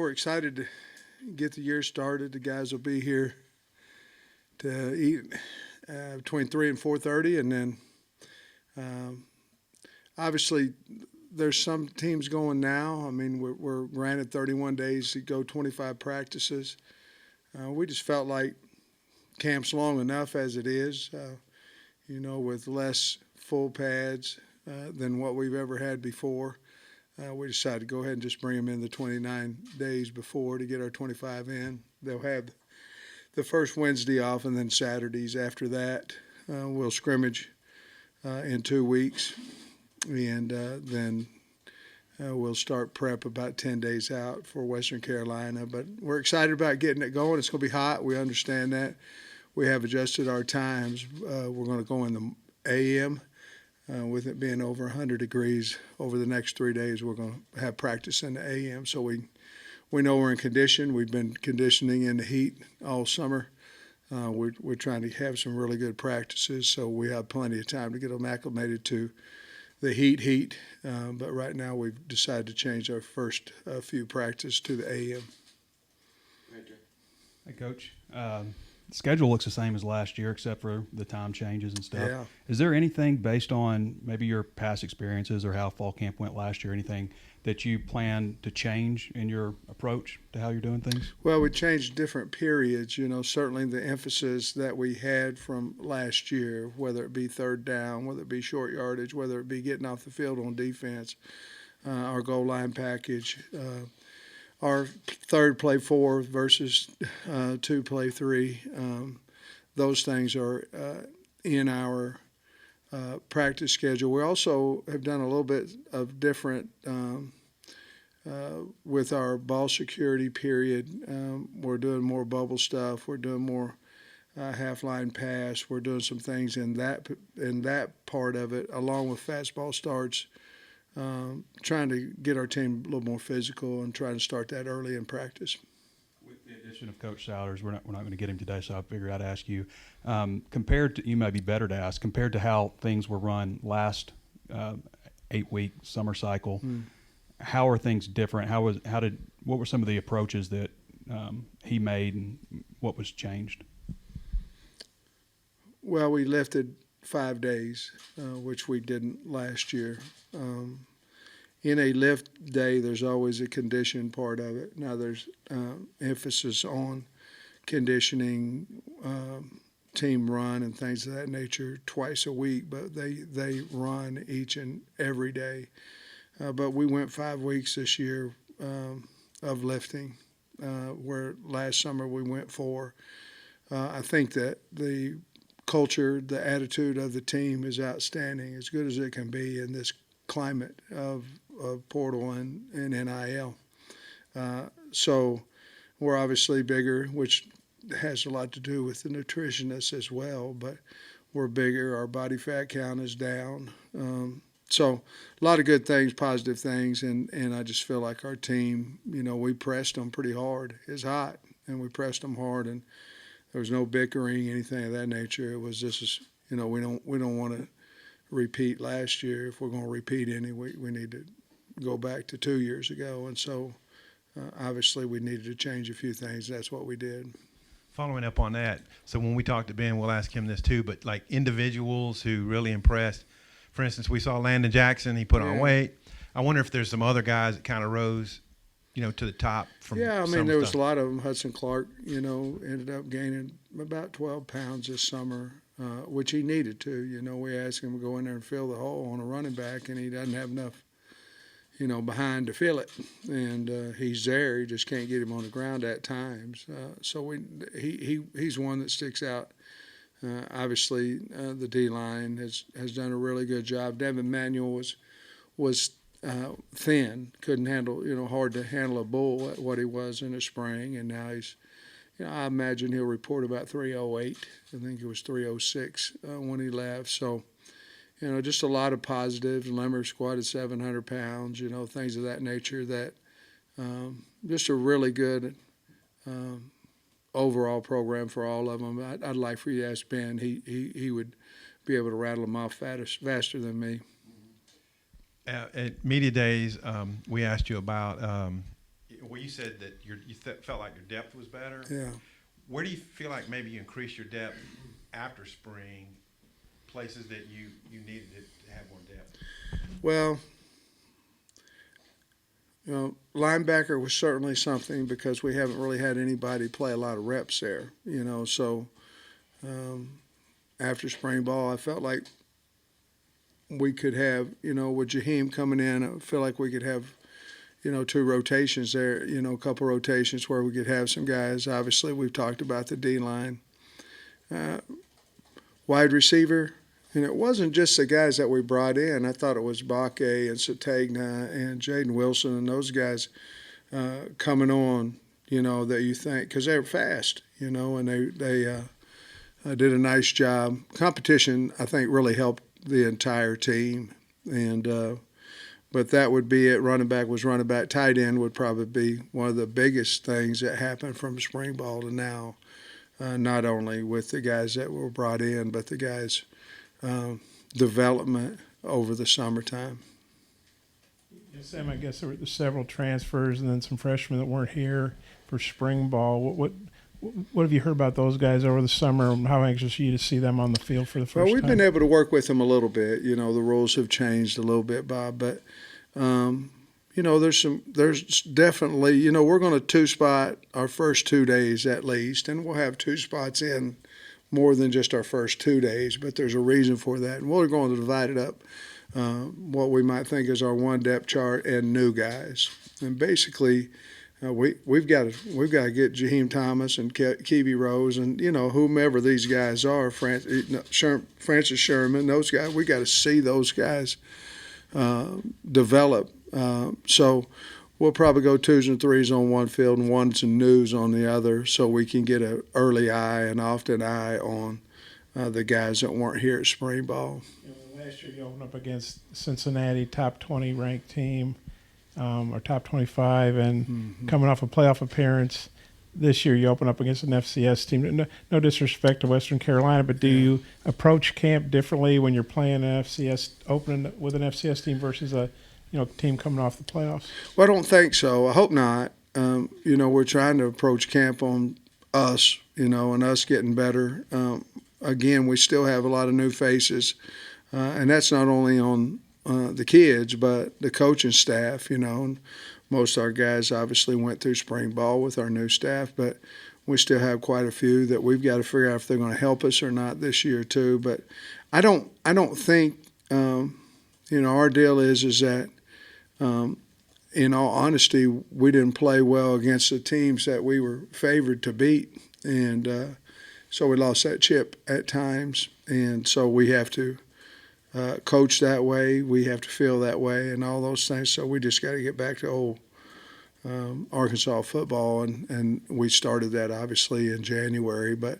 We're excited to get the year started. The guys will be here to eat between 3 and 4:30, and then um, obviously there's some teams going now. I mean, we're granted 31 days to go 25 practices. We just felt like camp's long enough as it is, with less full pads than what we've ever had before. We decided to go ahead and just bring them in the 29 days before to get our 25 in. They'll have the first Wednesday off, and then Saturdays after that. We'll scrimmage in 2 weeks, and then we'll start prep about 10 days out for Western Carolina. But we're excited about getting it going. It's going to be hot. We understand that. We have adjusted our times. We're going to go in the AM. With it being over 100 degrees over the next 3 days, we're going to have practice in the AM. So we know we're in condition. We've been conditioning in the heat all summer. We're trying to have some really good practices, so we have plenty of time to get them acclimated to the heat. But right now we've decided to change our first few practices to the AM. Hey, Coach. Schedule looks the same as last year except for the time changes and stuff. Yeah. Is there anything based on maybe your past experiences or how fall camp went last year, anything that you plan to change in your approach to how you're doing things? Well, we changed different periods. Certainly the emphasis that we had from last year, whether it be third down, whether it be short yardage, whether it be getting off the field on defense, our goal line package, our third play four versus two play three. Those things are in our practice schedule. We also have done a little bit of different with our ball security period. We're doing more bubble stuff. We're doing more half line pass. We're doing some things in that part of it, along with fastball starts. Trying to get our team a little more physical and trying to start that early in practice. With the addition of Coach Souders, we're not going to get him today, so I figured I'd ask you. Compared to, you may be better to ask, compared to how things were run last 8-week summer cycle, how are things different? What were some of the approaches that he made, and what was changed? Well, we lifted 5 days, which we didn't last year. In a lift day, there's always a condition part of it. Now there's emphasis on conditioning, team run, and things of that nature twice a week, but they run each and every day. But we went 5 weeks this year of lifting, where last summer we went 4. I think that the culture, the attitude of the team is outstanding, as good as it can be in this climate of portal and NIL. So we're obviously bigger, which has a lot to do with the nutritionists as well, but we're bigger. Our body fat count is down. So a lot of good things, positive things, and I just feel like our team, we pressed them pretty hard. It's hot, and we pressed them hard, and there was no bickering, anything of that nature. It was we don't want to repeat last year. If we're going to repeat any, we need to go back to 2 years ago. And so obviously we needed to change a few things. That's what we did. Following up on that, so when we talk to Ben, we'll ask him this too, but like individuals who really impressed, for instance, we saw Landon Jackson, he put on weight. I wonder if there's some other guys that kind of rose to the top from there was a lot of them. Hudson Clark, ended up gaining about 12 pounds this summer, which he needed to. We asked him to go in there and fill the hole on a running back, and he doesn't have enough, behind to fill it. And he's there. He just can't get him on the ground at times. So he's one that sticks out. Obviously, the D-line has done a really good job. Devin Manuel was thin, couldn't handle, hard to handle a bull at what he was in the spring, and now he's, I imagine he'll report about 308. I think it was 306 when he left. So, just a lot of positives. Lemmer squatted 700 pounds, things of that nature that just a really good overall program for all of them. I'd like for you to ask Ben. He would be able to rattle them off faster than me. At media days, we asked you about Well, you said that felt like your depth was better. Yeah. Where do you feel like maybe you increased your depth after spring? Places that you needed to have more depth. Well, linebacker was certainly something because we haven't really had anybody play a lot of reps there, So after spring ball, I felt like we could have, with Jaheim coming in, I feel like we could have, 2 rotations there, a couple rotations where we could have some guys. Obviously, we've talked about the D-line. Wide receiver, and it wasn't just the guys that we brought in. I thought it was Bakke and Sategna and Jaden Wilson and those guys coming on, that you think, because they were fast, and they did a nice job. Competition, I think, really helped the entire team. And but that would be it. Running back was running back. Tight end would probably be one of the biggest things that happened from spring ball to now, not only with the guys that were brought in, but the guys' development over the summertime. Yeah, Sam, I guess there were several transfers and then some freshmen that weren't here for spring ball. What have you heard about those guys over the summer? How anxious are you to see them on the field for the first time? Well, we've been able to work with them a little bit. The rules have changed a little bit, Bob. But, there's definitely, we're going to 2-spot our first 2 days at least. And we'll have 2 spots in more than just our first 2 days. But there's a reason for that. And we're going to divide it up, what we might think is our 1 depth chart and new guys. And basically, we've got to get Jaheim Thomas and Kevy Rose and whomever these guys are, Francis Sherman, those guys. We got to see those guys develop. So we'll probably go 2s and 3s on one field and 1s and 2s on the other, so we can get an early eye and often eye on the guys that weren't here at spring ball. Last year you opened up against Cincinnati, top 20 ranked team. Or top 25, and coming off a playoff appearance. This year you open up against an FCS team. No disrespect to Western Carolina, but do you approach camp differently when you're playing an FCS, opening with an FCS team versus a team coming off the playoffs? Well, I don't think so. I hope not. We're trying to approach camp on us, and us getting better. Again, we still have a lot of new faces, and that's not only on the kids, but the coaching staff, and most of our guys obviously went through spring ball with our new staff, but we still have quite a few that we've got to figure out if they're going to help us or not this year too. But I don't think, our deal is that, in all honesty, we didn't play well against the teams that we were favored to beat. And so we lost that chip at times. And so we have to coach that way, we have to feel that way, and all those things. So we just got to get back to old Arkansas football, and we started that obviously in January. But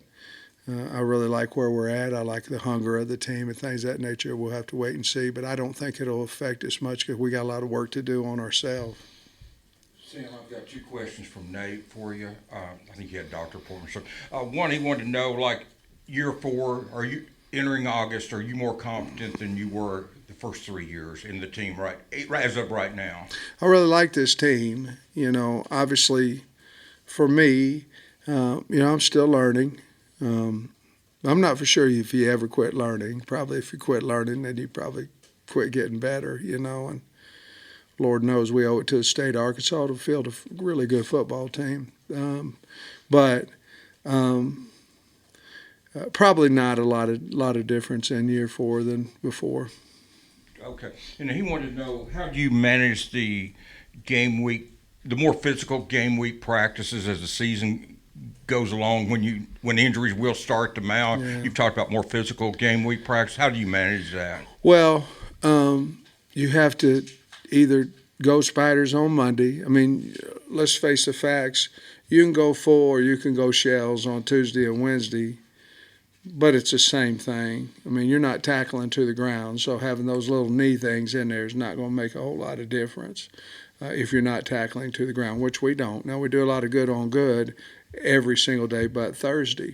I really like where we're at. I like the hunger of the team and things of that nature. We'll have to wait and see, but I don't think it'll affect us much because we got a lot of work to do on ourselves. Sam, I've got 2 questions from Nate for you. I think you had Dr. Portman. So, one, he wanted to know, like, year 4, are you entering August, are you more competent than you were the first 3 years in the team right as of right now? I really like this team. Obviously, for me, I'm still learning. I'm not for sure if you ever quit learning. Probably if you quit learning, then you probably quit getting better, and Lord knows we owe it to the state of Arkansas to field a really good football team. Probably not a lot of difference in year 4 than before. Okay. And he wanted to know, how do you manage the game week, the more physical game week practices as the season goes along when injuries will start to mount? Yeah. You've talked about more physical game week practice. How do you manage that? Well, you have to either go Spiders on Monday. I mean, let's face the facts. You can go full or you can go shells on Tuesday and Wednesday. But it's the same thing. I mean, you're not tackling to the ground, so having those little knee things in there is not going to make a whole lot of difference if you're not tackling to the ground, which we don't. Now, we do a lot of good on good every single day but Thursday.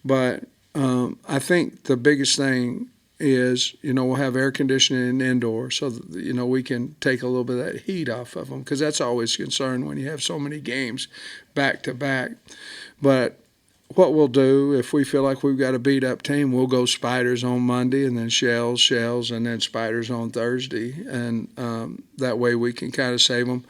But I think the biggest thing is, we'll have air conditioning indoor so that, we can take a little bit of that heat off of them, because that's always a concern when you have so many games back to back. But what we'll do, if we feel like we've got a beat up team, we'll go spiders on Monday and then shells, and then spiders on Thursday. And that way we can kind of save them.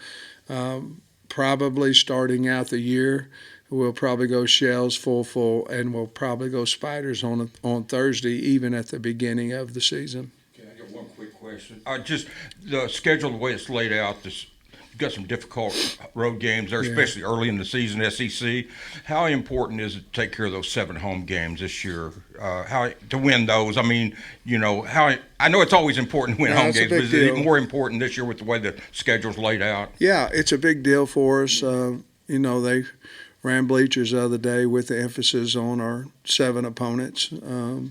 Probably starting out the year, we'll probably go shells full, and we'll probably go spiders on Thursday, even at the beginning of the season. Okay, I got one quick question. Just the schedule, the way it's laid out, you've got some difficult road games there, especially early in the season, SEC. How important is it to take care of those 7 home games this year? How to win those? I mean, I know it's always important to win home games, but is it more important this year with the way the schedule's laid out? Yeah, it's a big deal for us. They ran bleachers the other day with the emphasis on our 7 opponents. That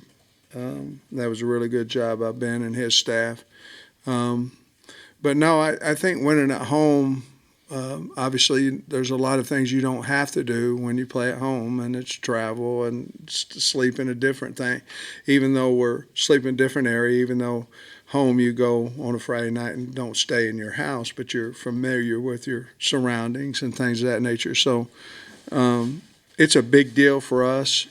was a really good job by Ben and his staff. But no, I think winning at home, obviously there's a lot of things you don't have to do when you play at home, and it's travel and sleep in a different thing. Even though we're sleeping in a different area, even though home you go on a Friday night and don't stay in your house, but you're familiar with your surroundings and things of that nature. So it's a big deal for us.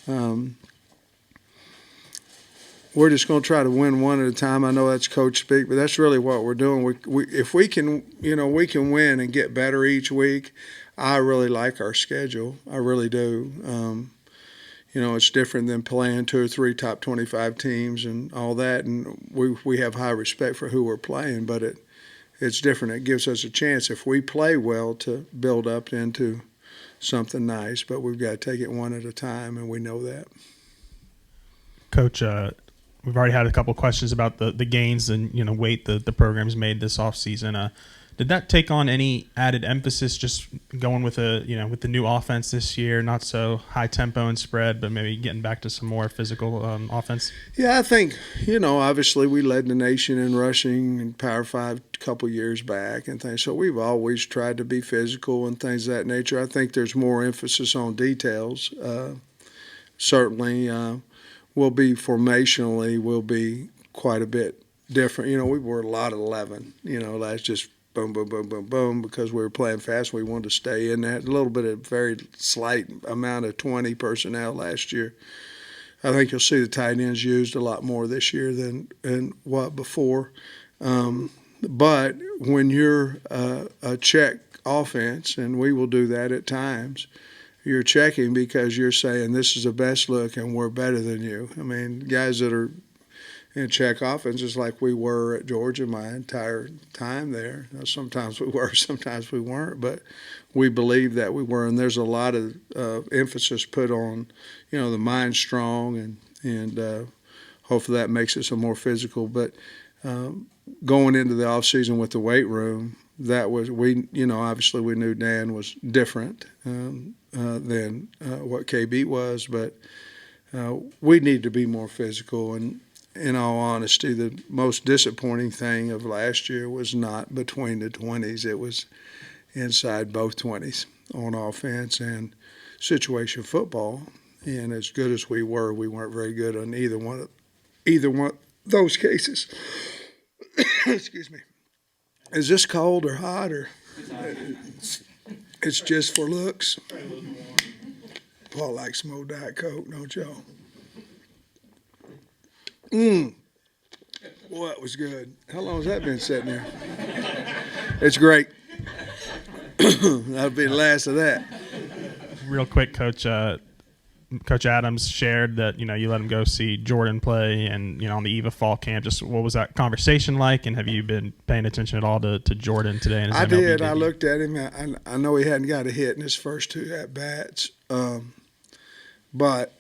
We're just going to try to win one at a time. I know that's coach speak, but that's really what we're doing. If we can, we can win and get better each week. I really like our schedule. I really do. It's different than playing 2 or 3 top 25 teams and all that. And we have high respect for who we're playing, but it's different. It gives us a chance, if we play well, to build up into something nice. But we've got to take it one at a time, and we know that. Coach, we've already had a couple of questions about the gains and weight the program's made this offseason. Did that take on any added emphasis, just going with with the new offense this year, not so high tempo and spread, but maybe getting back to some more physical offense? Yeah, I think obviously we led the nation in rushing and Power 5 a couple years back and things, so we've always tried to be physical and things of that nature. I think there's more emphasis on details. Certainly. Will be formationally will be quite a bit different. We were a lot of 11. That's just boom, boom, boom, boom, boom, because we were playing fast. We wanted to stay in that. A little bit of very slight amount of 20 personnel last year. I think you'll see the tight ends used a lot more this year than what before. But when you're a check offense, and we will do that at times, you're checking because you're saying this is the best look and we're better than you. I mean, guys that are in check offense is like we were at Georgia my entire time there. Sometimes we were, sometimes we weren't, but we believe that we were. And there's a lot of emphasis put on, the mind strong, and hopefully that makes us a more physical. But going into the off season with the weight room, that was obviously we knew Dan was different than what KB was, but we need to be more physical. And in all honesty, the most disappointing thing of last year was not between the 20s; it was inside both 20s on offense and situation football. And as good as we weren't very good on either one of those cases. Excuse me. Is this cold or hot, or it's just for looks? Paul likes some old Diet Coke, don't y'all? Boy, that was good. How long has that been sitting there? It's great. That'll be the last of that. Real quick, Coach. Coach Adams shared that you let him go see Jordan play, and on the eve of fall camp. Just what was that conversation like, and have you been paying attention at all to Jordan today? In his I MLB did. debut? I looked at him. I know he hadn't got a hit in his first 2 at bats, but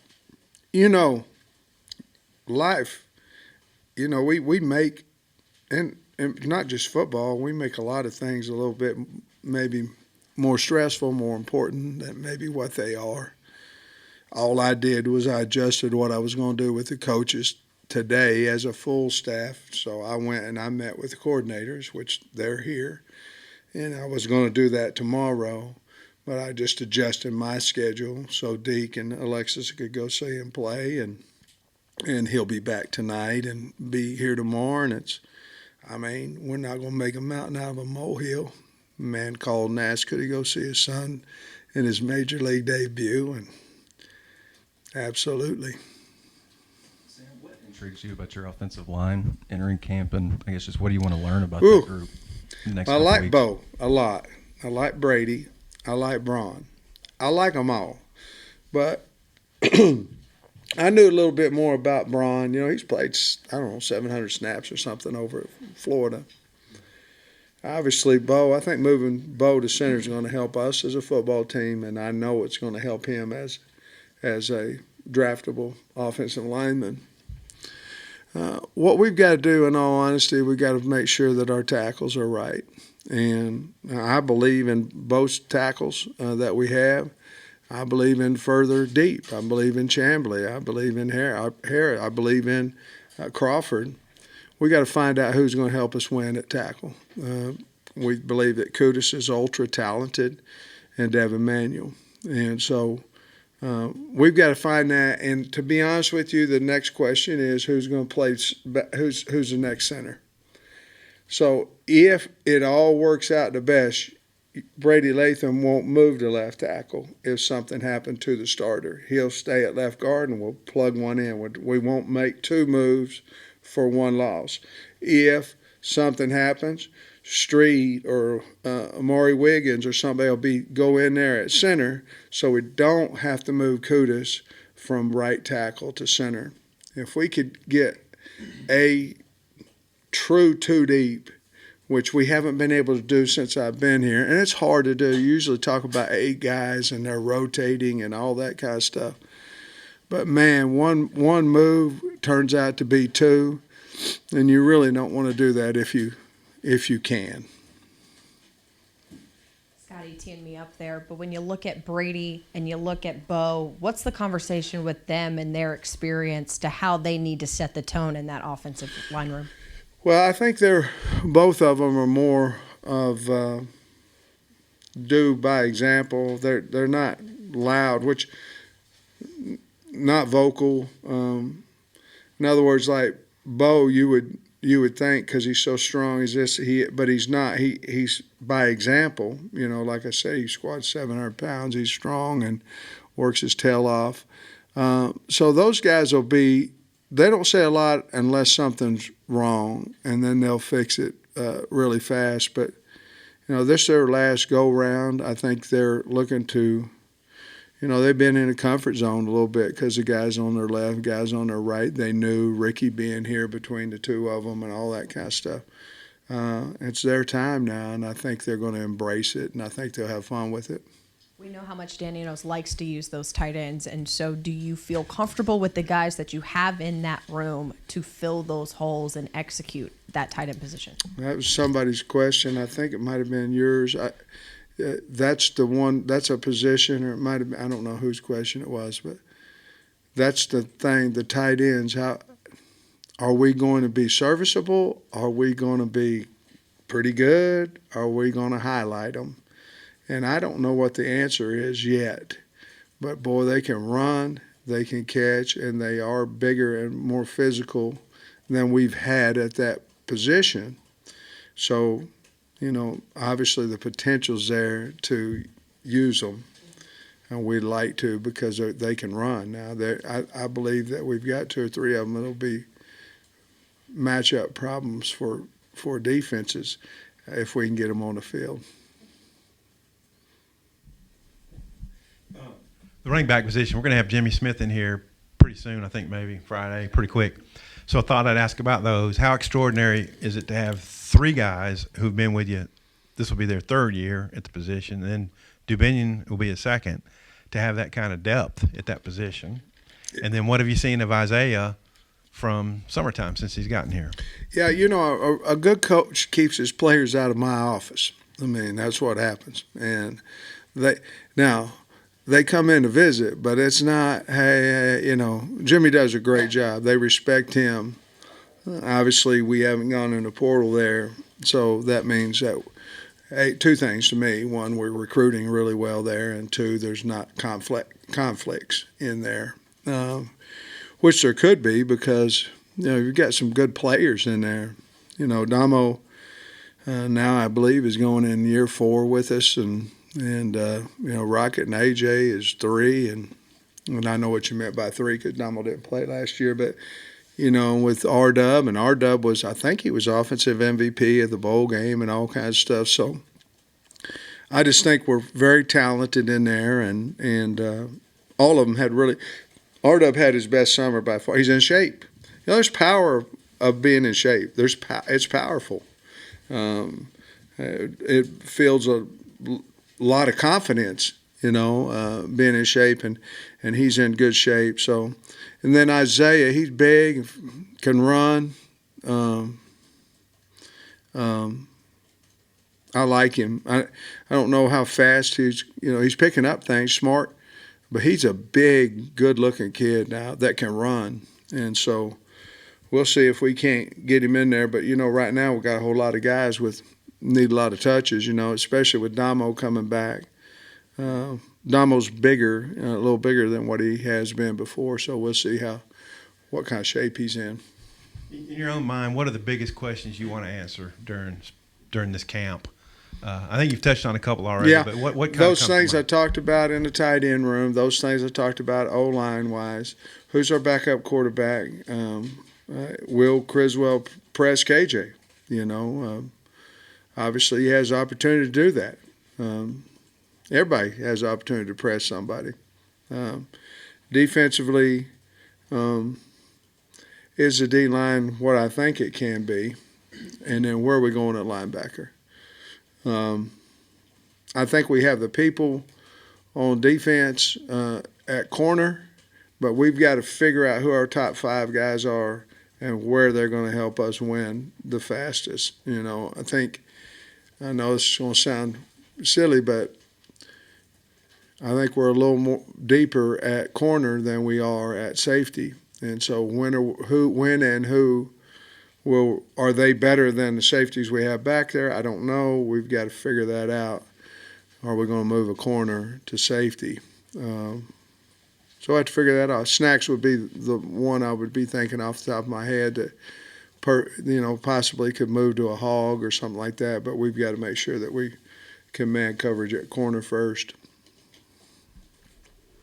life. We make, and not just football. We make a lot of things a little bit maybe more stressful, more important than maybe what they are. All I did was I adjusted what I was going to do with the coaches today as a full staff. So I went and I met with the coordinators, which they're here, and I was going to do that tomorrow, but I just adjusted my schedule so Deke and Alexis could go see him play. And and he'll be back tonight and be here tomorrow. And we're not going to make a mountain out of a molehill. A man called and asked, could he go see his son in his major league debut? And absolutely. Sam, what intrigues you about your offensive line entering camp, and I guess just what do you want to learn about Ooh. that group in the next I couple like weeks? Bo a lot. I like Brady. I like Braun. I like them all. But I knew a little bit more about Braun. He's played, 700 snaps or something over at Florida. Obviously, I think moving Bo to center is going to help us as a football team, and I know it's going to help him as a draftable offensive lineman. What we've got to do, in all honesty, we've got to make sure that our tackles are right. And I believe in both tackles that we have. I believe in further deep. I believe in Chamblee. I believe in Harris. I believe in Crawford. We got to find out who's going to help us win at tackle. We believe that Kudus is ultra talented, and Devin Manuel, and so we've got to find that. And to be honest with you, the next question is who's going to play. Who's the next center? So if it all works out the best, Brady Latham won't move to left tackle if something happened to the starter. He'll stay at left guard, and we'll plug one in. We won't make two moves for one loss. If something happens, Street or Amari Wiggins or somebody will go in there at center, so we don't have to move Kudus from right tackle to center. If we could get a true two deep, which we haven't been able to do since I've been here, and it's hard to do. You usually talk about 8 guys and they're rotating and all that kind of stuff. But man, one move turns out to be 2, and you really don't want to do that if you can. Scotty teeing me up there, but when you look at Brady and you look at Bo, what's the conversation with them and their experience to how they need to set the tone in that offensive line room? Well, I think both of them are more of do by example. They're not loud, not vocal. In other words, like Bo, you would think because he's so strong, but he's not. He's by example. Like I say, he squats 700 pounds. He's strong and works his tail off. So those guys they don't say a lot unless something's wrong, and then they'll fix it really fast. But, this is their last go-round. I think they're looking to, they've been in a comfort zone a little bit because the guys on their left, guys on their right. They knew Ricky being here between the two of them and all that kind of stuff. It's their time now, and I think they're going to embrace it, and I think they'll have fun with it. We know how much Dan Enos likes to use those tight ends, and so do you feel comfortable with the guys that you have in that room to fill those holes and execute that tight end position? That was somebody's question. I think it might have been yours. That's the one. That's a position, or it might have been, I don't know whose question it was, but that's the thing. The tight ends. How are we going to be serviceable? Are we going to be pretty good? Are we going to highlight them? And I don't know what the answer is yet, but boy, they can run, they can catch, and they are bigger and more physical than we've had at that position. So, obviously the potential's there to use them, and we'd like to because they can run. Now, I believe that we've got 2 or 3 of them that'll be matchup problems for defenses if we can get them on the field. The running back position, we're going to have Jimmy Smith in here pretty soon, I think maybe Friday, pretty quick. So I thought I'd ask about those. How extraordinary is it to have 3 guys who've been with you? This will be their 3rd year at the position, and then Dubinion will be his 2nd, to have that kind of depth at that position. And then what have you seen of Isaiah from summertime since he's gotten here? Yeah, a good coach keeps his players out of my office. That's what happens. And they come in to visit, but it's not, hey, Jimmy does a great job. They respect him. Obviously, we haven't gone in the portal there, so that means that, 2 things to me. 1, we're recruiting really well there, and 2, there's not conflicts in there. which there could be because you've got some good players in there. Damo now I believe is going in year 4 with us, and Rocket and AJ is 3, and I know what you meant by 3 because Damo didn't play last year, but with R-Dub, and R-Dub was, I think he was offensive MVP of the bowl game and all kinds of stuff. So I just think we're very talented in there, and all of them had really. R-Dub had his best summer by far. He's in shape. There's power of being in shape. It's powerful. It feels a lot of confidence, being in shape, and he's in good shape. So, and then Isaiah, he's big, can run. I like him. I don't know how fast he's picking up things, smart, but he's a big, good-looking kid now that can run. And so we'll see if we can't get him in there. But, right now we've got a whole lot of guys need a lot of touches, especially with Damo coming back. Damo's bigger, a little bigger than what he has been before, so we'll see what kind of shape he's in. In your own mind, what are the biggest questions you want to answer during this camp? I think you've touched on a couple already, Yeah, but what kind those of comes things to I mind? talked about in the tight end room, those things I talked about O-line wise. Who's our backup quarterback? Will Criswell press KJ? Obviously he has the opportunity to do that. Everybody has the opportunity to press somebody. Defensively, is the D-line what I think it can be? And then where are we going at linebacker? I think we have the people on defense at corner, but we've got to figure out who our top 5 guys are and where they're going to help us win the fastest. I know this is going to sound silly, but I think we're a little more deeper at corner than we are at safety. And so when and who are they better than the safeties we have back there? I don't know. We've got to figure that out. Are we going to move a corner to safety? So I have to figure that out. Snacks would be the one I would be thinking off the top of my head that possibly could move to a hog or something like that. But we've got to make sure that we can man coverage at corner first.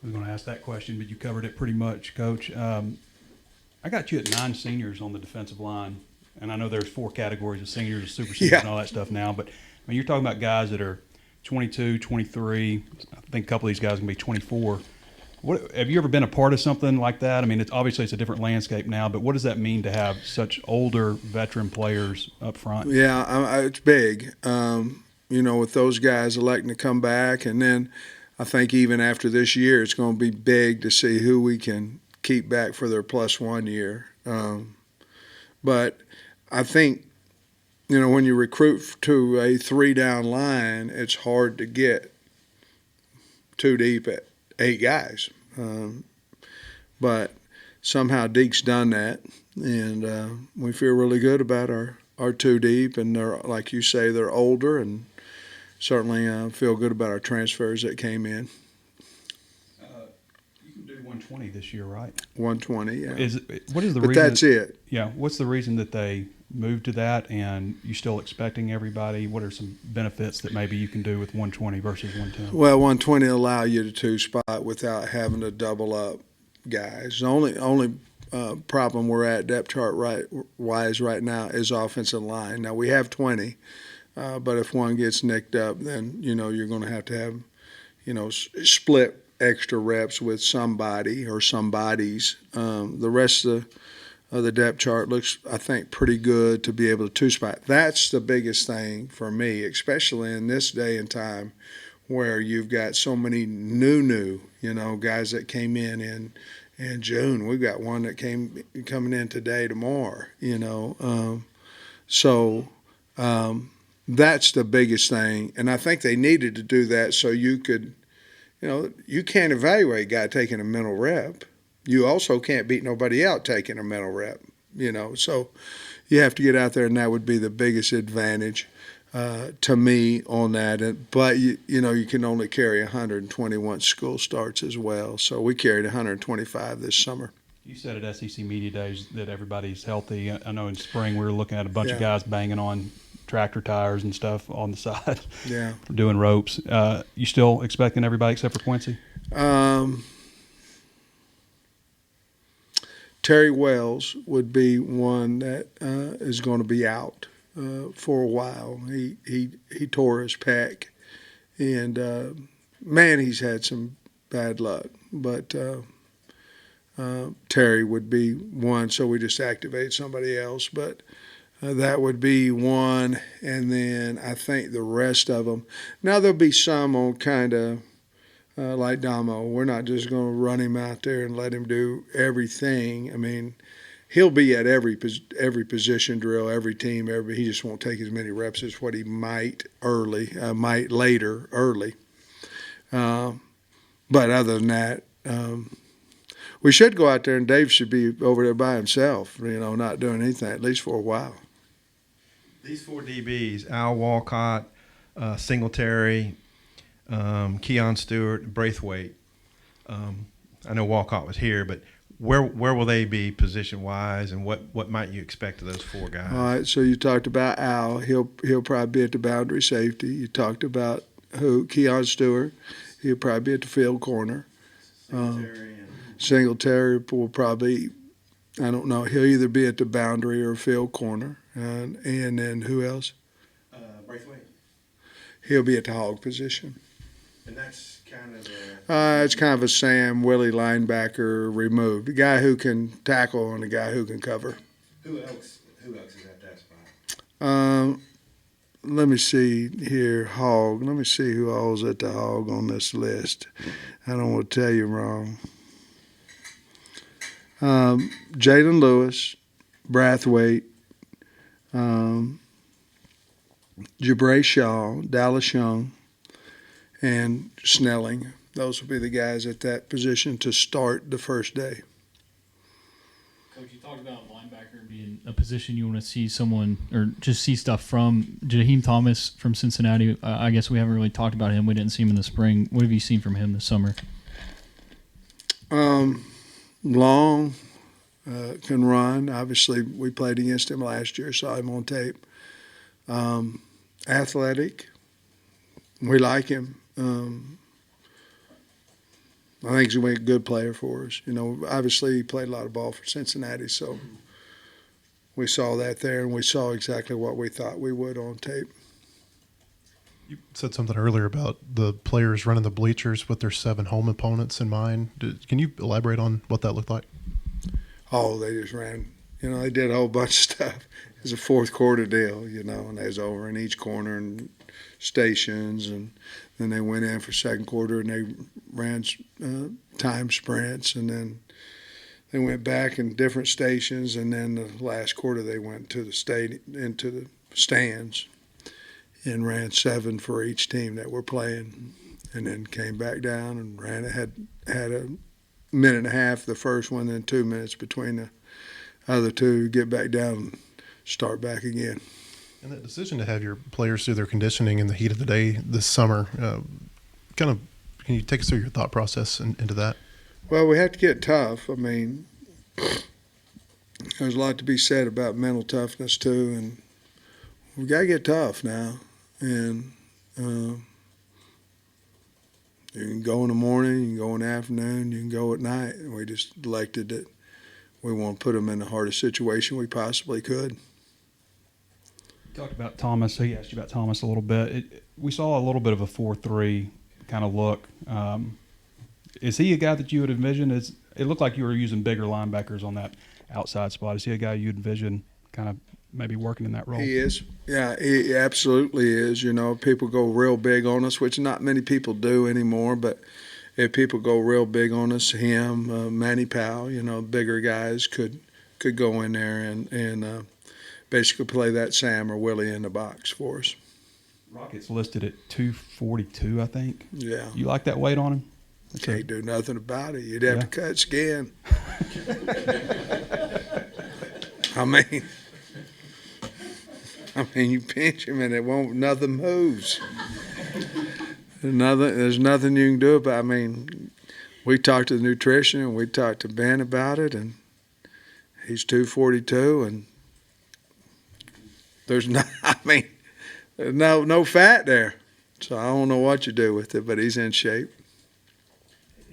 I was going to ask that question, but you covered it pretty much, Coach. I got you at 9 seniors on the defensive line, and I know there's 4 categories of seniors, super seniors, and all that stuff now. But you're talking about guys that are 22, 23. I think a couple of these guys are going to be 24. Have you ever been a part of something like that? I mean, it's a different landscape now, but what does that mean to have such older veteran players up front? Yeah, it's big. With those guys electing to come back, and then I think even after this year, it's going to be big to see who we can keep back for their +1 year. But I think, when you recruit to a 3-down line, it's hard to get too deep at 8 guys. But somehow Deke's done that, and we feel really good about our 2 deep, and they're, like you say, they're older, and certainly feel good about our transfers that came in. You can do 120 this year, right? 120, yeah. What is the But reason? that's it. Yeah. What's the reason that they moved to that, and you still expecting everybody? What are some benefits that maybe you can do with 120 versus 110? Well, 120 allow you to 2-spot without having to double up guys. The only problem we're at depth chart wise right now is offensive line. Now we have 20, but if one gets nicked up, then you're going to have split extra reps with somebody or somebodies. The rest of the depth chart looks, I think, pretty good to be able to 2-spot. That's the biggest thing for me, especially in this day and time where you've got so many new guys that came in June. We've got one that coming in today, tomorrow, So that's the biggest thing. And I think they needed to do that so you could, you can't evaluate a guy taking a mental rep. You also can't beat nobody out taking a mental rep, So you have to get out there, and that would be the biggest advantage to me on that. But, you can only carry 120 once school starts as well. So we carried 125 this summer. You said at SEC Media Days that everybody's healthy. I know in spring we were looking at a bunch of Yeah. guys banging on tractor tires and stuff on the side, Yeah. doing ropes. You still expecting everybody except for Quincy? Terry Wells would be one that is going to be out for a while. He tore his pec, and man, he's had some bad luck. But Terry would be one, so we just activate somebody else. But that would be one, and then I think the rest of them. Now there'll be some on kind of like Damo. We're not just going to run him out there and let him do everything. I mean, he'll be at every position drill, every team. He just won't take as many reps as what he might later early. But other than that, we should go out there, and Dave should be over there by himself, not doing anything, at least for a while. These 4 DBs, Al Walcott, Singletary, Keon Stewart, Braithwaite. I know Walcott was here, but where will they be position-wise, and what might you expect of those 4 guys? All right, so you talked about Al. He'll probably be at the boundary safety. You talked about Keon Stewart. He'll probably be at the field corner. Singletary will probably, I don't know, he'll either be at the boundary or field corner. And then who else? Braithwaite. He'll be at the hog position. And that's kind of It's kind of a Sam Willie linebacker removed. A guy who can tackle and a guy who can cover. who else is at that spot? Let me see here, hog. Let me see who all's at the hog on this list. I don't want to tell you wrong. Jalen Lewis, Brathwaite, Jabray Shaw, Dallas Young, and Snelling. Those will be the guys at that position to start the first day. Coach, you talked about linebacker being a position you want to see someone or just see stuff from. Jaheim Thomas from Cincinnati, I guess we haven't really talked about him. We didn't see him in the spring. What have you seen from him this summer? Long, can run. Obviously, we played against him last year, saw him on tape. Athletic. We like him. I think he's going to be a good player for us. Obviously he played a lot of ball for Cincinnati, so we saw that there, and we saw exactly what we thought we would on tape. You said something earlier about the players running the bleachers with their 7 home opponents in mind. Can you elaborate on what that looked like? Oh, they just ran. They did a whole bunch of stuff. It was a fourth quarter deal, and they was over in each corner and stations, and then they went in for second quarter and they ran time sprints, and then they went back in different stations, and then the last quarter they went to into the stands and ran 7 for each team that were playing, and then came back down and ran. It had a minute and a half the first one, then 2 minutes between the other two, get back down and start back again. And that decision to have your players do their conditioning in the heat of the day this summer, can you take us through your thought process into that? Well, we have to get tough. I mean, there's a lot to be said about mental toughness too, and we got to get tough now. And you can go in the morning, you can go in the afternoon, you can go at night. And we just elected that we want to put them in the hardest situation we possibly could. Talked about Thomas. He asked you about Thomas a little bit. We saw a little bit of a 4-3 kind of look. Is he a guy that you would envision? It looked like you were using bigger linebackers on that outside spot. Is he a guy you'd envision kind of maybe working in that role? He is. Yeah, he absolutely is. People go real big on us, which not many people do anymore, but if people go real big on us, him, Manny Powell, bigger guys could go in there and basically play that Sam or Willie in the box for us. Rocket's listed at 242, I think. Yeah. You like that weight on him? Can't do nothing about it. You'd have to cut skin. I mean, you pinch him and nothing moves. There's nothing you can do about it. I mean, we talked to the nutrition and we talked to Ben about it, and he's 242, and there's no, I mean, there's no fat there. So I don't know what you do with it, but he's in shape.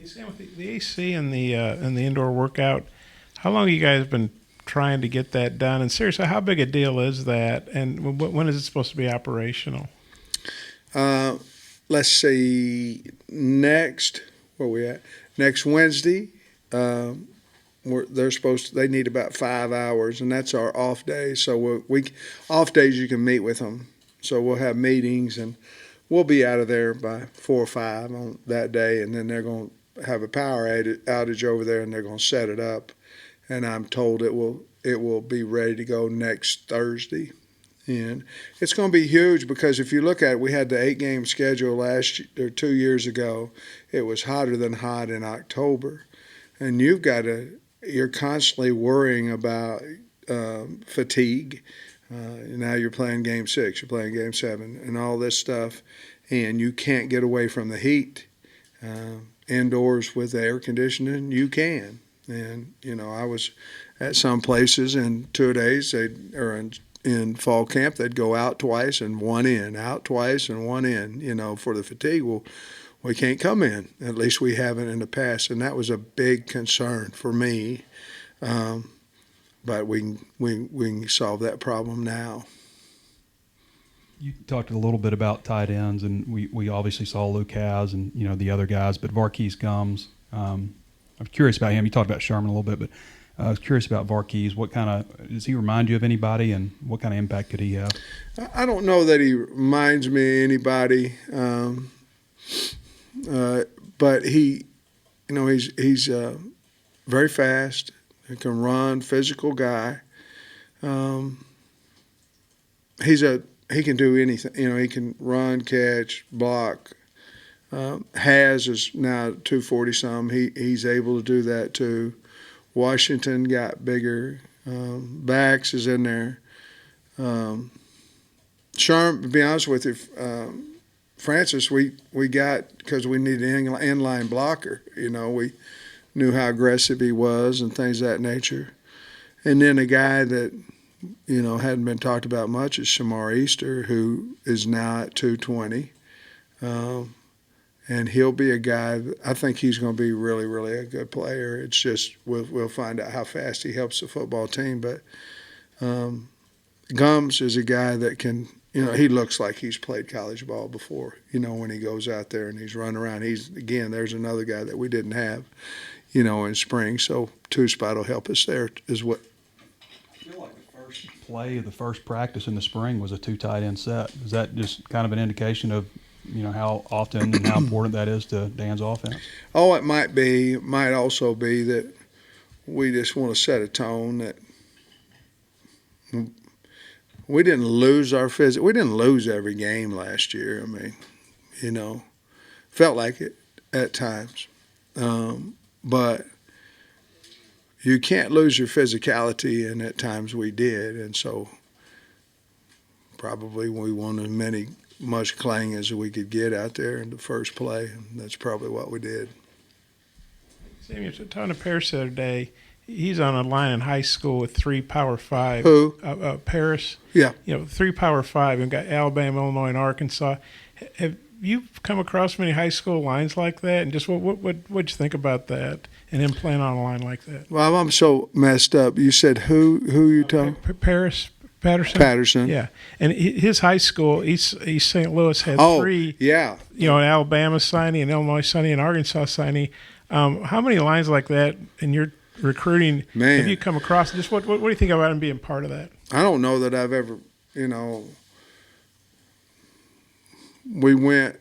Sam, with the AC and the indoor workout, how long have you guys been trying to get that done? And seriously, how big a deal is that? And when is it supposed to be operational? Let's see, next Wednesday, they need about 5 hours, and that's our off day. So off days you can meet with them. So we'll have meetings, and we'll be out of there by 4 or 5 on that day, and then they're going to have a power outage over there, and they're going to set it up. And I'm told it will be ready to go next Thursday. And it's going to be huge because if you look at it, we had the 8-game schedule 2 years ago. It was hotter than hot in October. And you're constantly worrying about fatigue. Now you're playing Game 6, you're playing Game 7, and all this stuff. And you can't get away from the heat. Indoors with air conditioning, you can. And, I was at some places in 2 days, in fall camp, they'd go out twice and one in, out twice and one in, for the fatigue. Well, we can't come in. At least we haven't in the past. And that was a big concern for me. But we can solve that problem now. You talked a little bit about tight ends, and we obviously saw Luke Has and, the other guys, but Varkey's Gums. I'm curious about him. You talked about Sherman a little bit, but I was curious about Varkey's. Does he remind you of anybody, and what kind of impact could he have? I don't know that he reminds me of anybody, but he's very fast. He can run, physical guy. He can do anything. He can run, catch, block. Has is now 240-some. He's able to do that too. Washington got bigger. Bax is in there. Sharp, to be honest with you, Francis, we got because we needed an inline blocker. We knew how aggressive he was and things of that nature. And then a guy that, hadn't been talked about much is Shamar Easter, who is now at 220. And he'll be a guy, I think he's going to be really, really a good player. It's just we'll find out how fast he helps the football team. But Gums is a guy that can, he looks like he's played college ball before, when he goes out there and he's running around. There's another guy that we didn't have, in spring. So two-spot will help us there is what. I feel like the first play of the first practice in the spring was a 2 tight end set. Is that just kind of an indication of how often and how important that is to Dan's offense? Oh, it might be. It might also be that we just want to set a tone that we didn't lose our physical. We didn't lose every game last year. I mean, felt like it at times. But you can't lose your physicality, and at times we did. And so probably we won as much clang as we could get out there in the first play. And that's probably what we did. Sam, you were talking to Paris the other day. He's on a line in high school with 3 Power 5. Who? Paris. Yeah. 3 Power 5. We've got Alabama, Illinois, and Arkansas. Have you come across many high school lines like that? And just what'd you think about that and him playing on a line like that? Well, I'm so messed up. You said who you talking? Paris Patterson. Patterson. Yeah, and his high school, East St. Louis, had 3. Yeah. An Alabama signee, an Illinois signee, an Arkansas signee. How many lines like that in your recruiting have you come across? Just what do you think about him being part of that? I don't know that I've ever, we went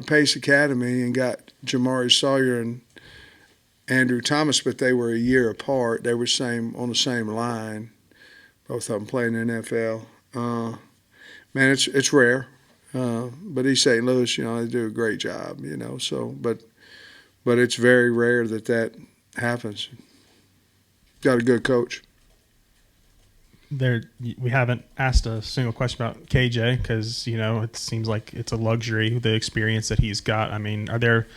Pace Academy and got Jamari Sawyer and Andrew Thomas, but they were a year apart. They were on the same line. Both of them playing in the NFL. Man, it's rare. But East St. Louis, they do a great job, so, but it's very rare that happens. Got a good coach. We haven't asked a single question about KJ because, it seems like it's a luxury, the experience that he's got. I mean, are there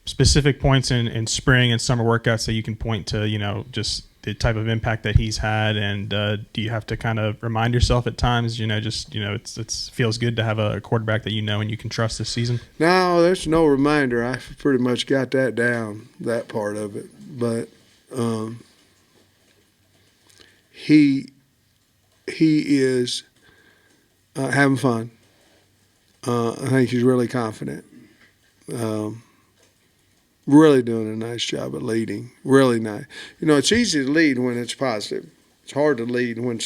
specific points in spring and summer workouts that you can point to, just the type of impact that he's had? And do you have to kind of remind yourself at times, it's feels good to have a quarterback that and you can trust this season? No, there's no reminder. I pretty much got that down, that part of it. But he is having fun. I think he's really confident. Really doing a nice job at leading. Really nice. It's easy to lead when it's positive. It's hard to lead when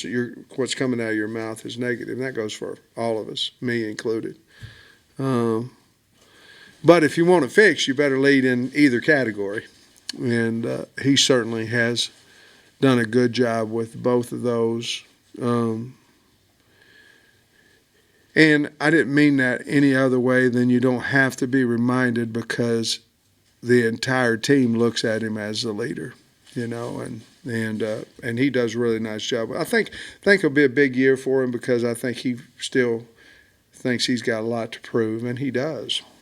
what's coming out of your mouth is negative. And that goes for all of us, me included. But if you want to fix, you better lead in either category. And he certainly has done a good job with both of those. And I didn't mean that any other way than you don't have to be reminded, because the entire team looks at him as the leader, and he does a really nice job. I think it'll be a big year for him, because I think he still thinks he's got a lot to prove, and he does.